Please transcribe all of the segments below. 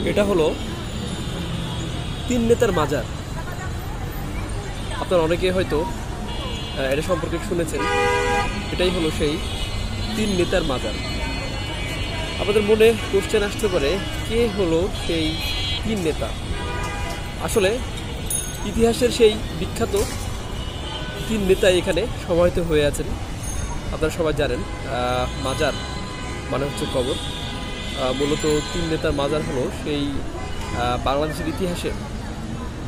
এটা হলো তিন নেতার মাজার। আপনারা অনেকে হয়তো এটা সম্পর্কে শুনেছেন। এটাই হলো সেই তিন নেতার মাজার। আপনাদের মনে কোশ্চেন আসতে পারে, কে হলো সেই তিন নেতা? আসলে ইতিহাসের সেই বিখ্যাত তিন নেতা এখানে সমাহিত হয়ে আছেন। আপনারা সবাই জানেন, মাজার মানে হচ্ছে কবর। মূলত তিন নেতার মাজার হলো সেই বাংলাদেশের ইতিহাসে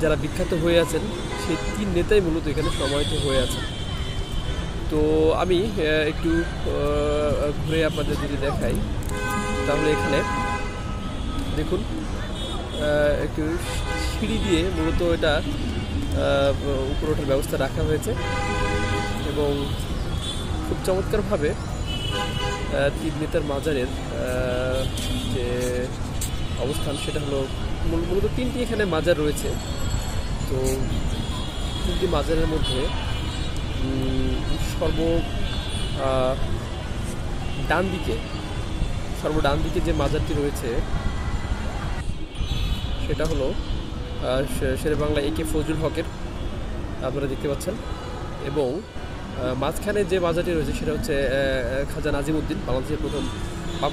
যারা বিখ্যাত হয়ে আছেন সেই তিন নেতাই মূলত এখানে সমাহিত হয়ে আছেন। তো আমি একটু ঘুরে আপনাদের যদি দেখাই, তাহলে এখানে দেখুন একটু সিঁড়ি দিয়ে মূলত এটা উপরে ওঠার ব্যবস্থা রাখা হয়েছে এবং খুব চমৎকারভাবে তিন নেতার মাজারের যে অবস্থান সেটা হলো, মূলত তিনটি এখানে মাজার রয়েছে। তো তিনটি মাজারের মধ্যে ডান দিকে যে মাজারটি রয়েছে সেটা হলো শেরে বাংলা একে ফজলুল হকের, আপনারা দেখতে পাচ্ছেন। এবং মাঝখানে যে মাজারটি রয়েছে সেটা হচ্ছে খাজা নাজিমউদ্দিন, বাংলাদেশের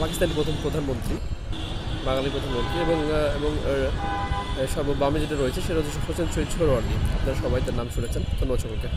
পাকিস্তানের প্রথম প্রধানমন্ত্রী, বাঙালি প্রধানমন্ত্রী। এবং সর্ববামে যেটা রয়েছে সেটা হচ্ছে হোসেন শহীদ সোহরাওয়ার্দী। আপনারা সবাই তার নাম শুনেছেন। ধন্যবাদ সকলকে।